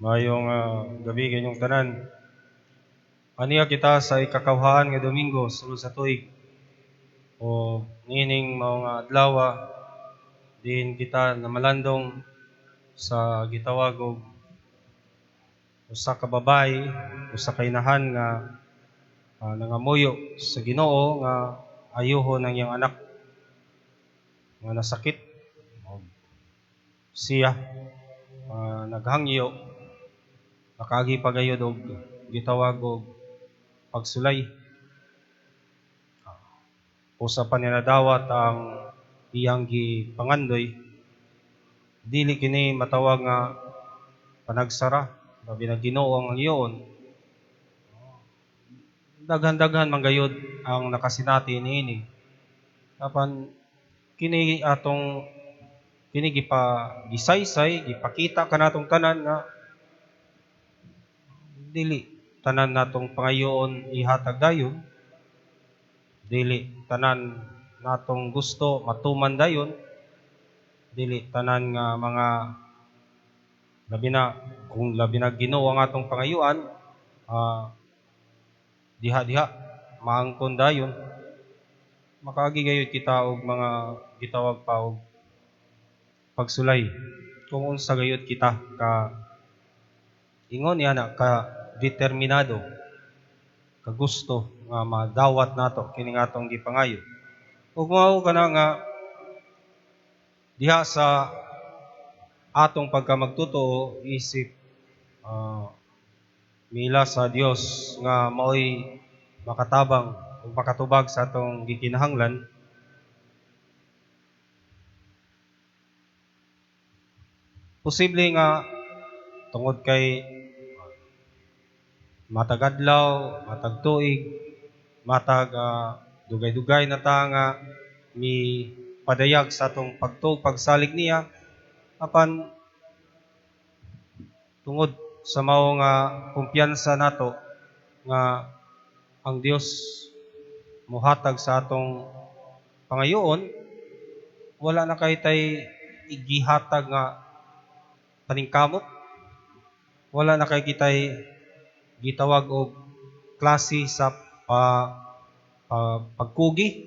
Mayong gabi kanyong tanan. Aniya kita sa ikakawhaan nga Domingo sulod sa tuig. O nining mga adlaw din kita namalandong sa gitawag og usa ka babayi, usa ka inahan nga nangamuyo sa Ginoo nga ayuhon ang iyang anak nga nasakit. Siya naghangyo nakaagi pagayod og gitawag og pagsulay. Usa pa niya nadawat ang iyang gipangandoy. Dili kini matawag nga panagsara, labi na Ginoo ang iyon. Daghan-daghan manggayod ang nakasinati niini. Apan kini gisaysay, gipakita kanatong tanan nga dili tanan natong pangayoon ihatag dayon. Dili tanan natong gusto matuman dayon. Dili tanan nga mga labi na Ginoo ang atong pangayuan, diha maangkon dayon. Makaagi gayud kita og mga gitawag pa og pagsulay. Kung unsa gayud kita ka ingon yana ka determinado, ka gusto nga madawat nato kini nga atong gipangayo. Ug mao kana nga diha sa atong pagkamagtotoo isip mila sa Dios nga maoy makatabang ug makatubag sa atong gikinahanglan. Posible nga tungod kay matag adlaw, matag tuig, matag dugay-dugay na ta nga mi padayag sa atong pagsalig niya, apan tungod sa mao nga kumpiyansa nato nga ang Dios mohatag sa atong pangayoon, wala na kay tay igihatag nga paningkamot, wala na kay kitay gitawag og klase sa pagkugi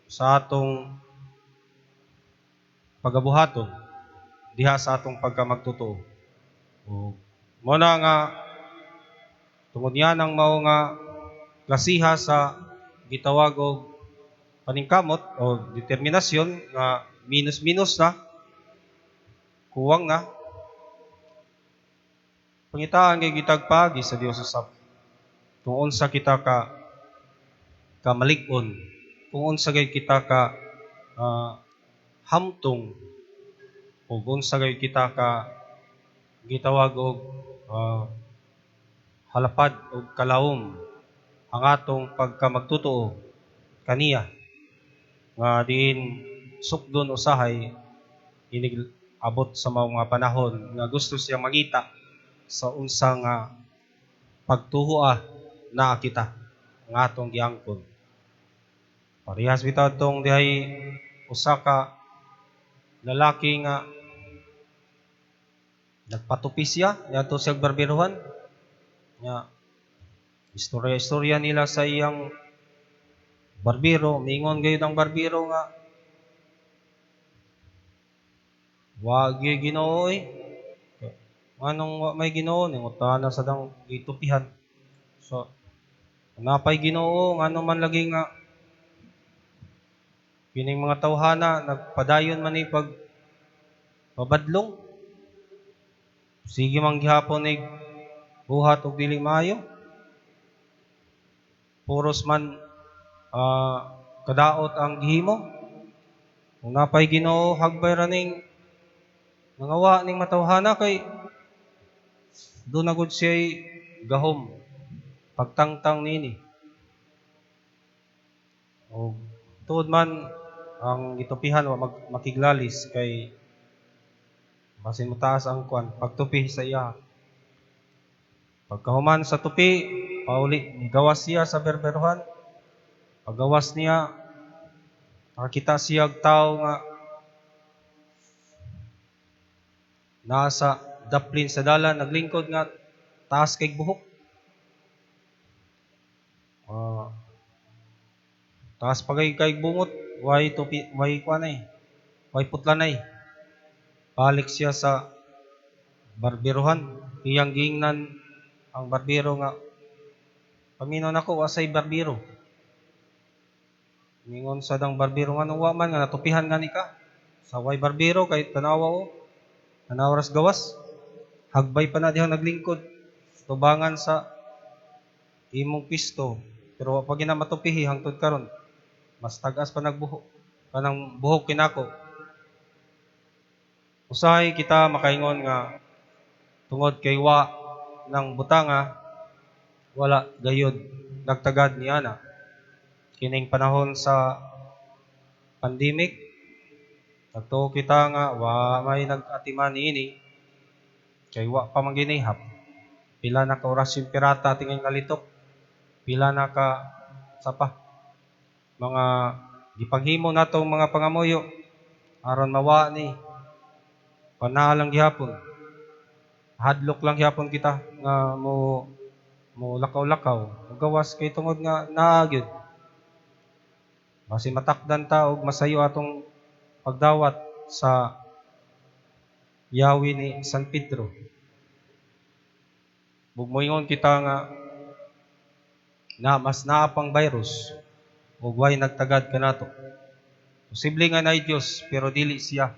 sa atong pagabuhaton diha sa atong pagkamagtotoo. Mo na nga tungod yan ang mao nga klasiha sa gitawag og paningkamot o determinasyon nga minus na, kuwang na. Pangitaan kay gitagpagi sa Dios usab kung unsa kita ka malig-on, kung unsa gay kita ka hamtong, o kung unsa gay kita ka gitawag og halapad o kalawom ang atong pagkamagtotoo kaniya nga diin sukdon usahay inig abot sa mga panahon nga gusto siya magita sa unsang pagtuhoa na kita nga atong giangkon. Parehas bitaw tong dihay usa ka lalaki nga nagpatupi siya niadto sa barberohan. Nya istorya nila sa iyang barbero, mingon gayud ang barbero nga wa gyud Ginoo anong may Ginoo ningutana sa dang gitupihan. So napay Ginoo ngano man lagi nga kining mga tawhana nagpadayon man ni pabadlong. Sige man gihapon ig buhat og dili maayo. Puros man kadaot ang gihimo. Kung napay Ginoo hagbay ra ning nangawa ning matawhana kay do na gud siya gahom pagtangtang nini. O tuod man ang gitupihan wa makiglalis kay basin mataas ang pagtupi sa iya. Pagkahuman sa tupi, pauli gawas siya sa berberohan. Paggawas niya, nakakita siya og tawo nga nasa daplin sa dalan, naglingkod nga taas kay buhok. Taas pagay kay bungot, way tupi, way kuanay, way putlanay. Balik siya sa barberohan. Iyang giingnan ang barbero nga, "Paminaw nako asay barbero." Mingon sa dang barbero nga, "Nung wa man nga natupihan gani ka." Sa way barbero kay tanawa o, tanawa ras gawas. Hagbay pa na dihang naglingkod. Tubangan sa imong pisto. Pero wa pa gina matupihi hangtod karon. Mas tagas pa nagbuhok. Kanang buhok kinako. Usahay kita makaingon nga tungod kay wa ng butanga, wala gayud nagtagad ni ana. Kining panahon sa pandemic, nagtuo kita nga wa may nag-atiman niini kay wa pa man ginihap. Pila na ka oras yung pirata tingin kalitok. Pila na ka sapa mga gipanghimo natong mga pangamuyo aron mawa ni panalang gihapon. Hadlok lang gihapon kita nga mo lakaw-lakaw. Gawas kay tungod nga naagid. Basi matakdan ta og masayo atong pagdawat sa yawi ni San Pedro. Bugmoingon kita nga na mas naapang virus ug way nagtagad kanato. Posible nga naay Dios pero dili siya.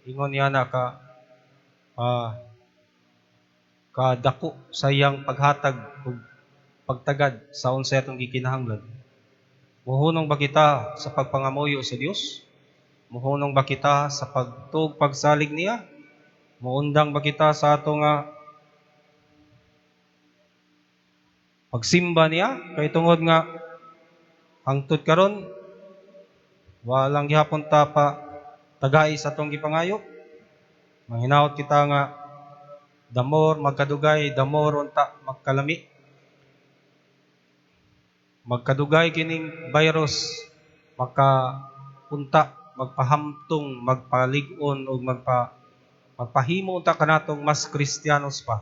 Ingon niya na kadako sa iyang paghatag ug pagtagad sa unsay atong gikinahanglan. Muhunong ba kita sa pagpangamuyo sa Dios? Muhunong ba kita sa pagtuog pagsalig niya? Muundang ba kita sa ato nga pagsimba niya? Kay tungod nga hangtod karon walang gihapon ta pa tagay sa atong gipangayo. Manghinaot kita nga the more magkadugay, the more unta magkalami. Magkadugay kining virus, magkapunta, magpahamtong, magpalig-on o magpahimo unta kanatong mas Kristiyanos pa.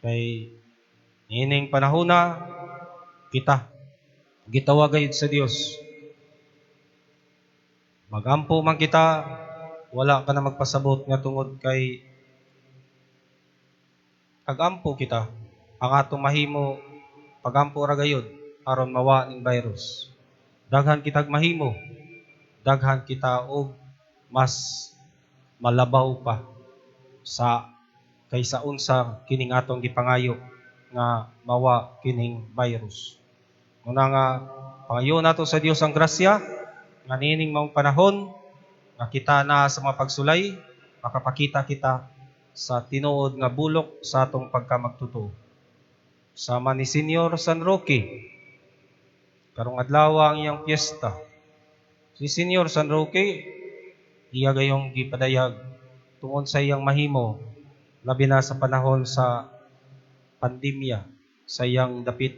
Kay ining panahona kita gitawag sa Dios. Magampo man kita, wala ka na magpasabot nga tungod kay kagampo kita. Ang atong mahimo pagampo ra gayud aron mawa ning virus. Daghan kitag mahimo, daghan kita og mas malabaw pa sa kaysa unsa kining atong gipangayo nga mawa kining virus. Muna nga pangayo nato sa Dios ang grasya nga nining maong panahon nga kita na sa mga pagsulay, makapakita kita sa tinuod nga bulok sa atong pagkamagtuto. Sama ni Senior San Roque, karong adlaw ang iyang piyesta. Si Senior San Roque, iya gayong gipadayag tungod sa iyang mahimo, labi na sa panahon sa pandemya, sa iyang dapit.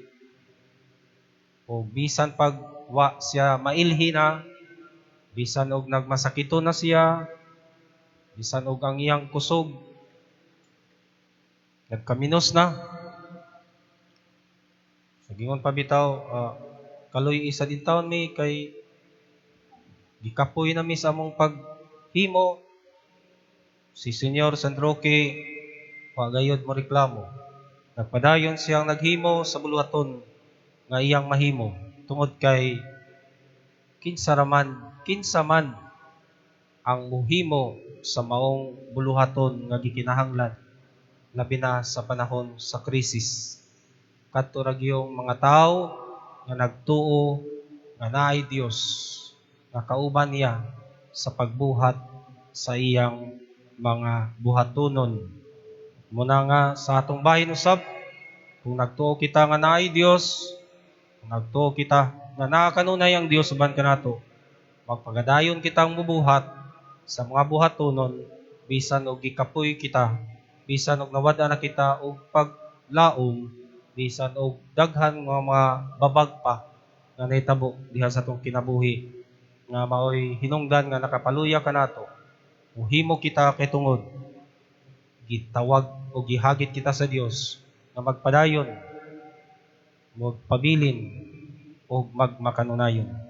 O bisan pag wa siya mailhi na, bisan og nagmasakito na siya, bisan og ang iyang kusog nagkaminos na. Sa gingon pabitaw, kaloy isa din taon mi kay gikapoy na mi sa among paghimo. Si Senyor San Roque wa gayud mo reklamo. Nagpadayon siyang naghimo sa buluhaton nga iyang mahimo tungod kay kinsa man ang muhimo sa maong buluhaton nga gikinahanglan labi na sa panahon sa krisis. Kadto ra gyung mga tawo nga nagtuo nga naay Dios nga kauban niya sa pagbuhat sa iyang mga buhatonon. Muna nga sa atong bahin usab, kung nagtuo kita nga naay Dios, kung nagtuo kita nga naa kanunay ang Dios uban kanato, magpagadayon kitang mubuhat sa mga buhatonon bisan og gikapoy kita, bisan og nawad-an na kita og paglaom, bisan og daghan nga mga babag pa nga nahitabo diha sa atong kinabuhi nga maoy hinungdan nga nakapaluya kanato. Muhimo kita kay tungod gitawag o gihagit kita sa Dios nga magpadayon, magpabilin o magmakanunayon.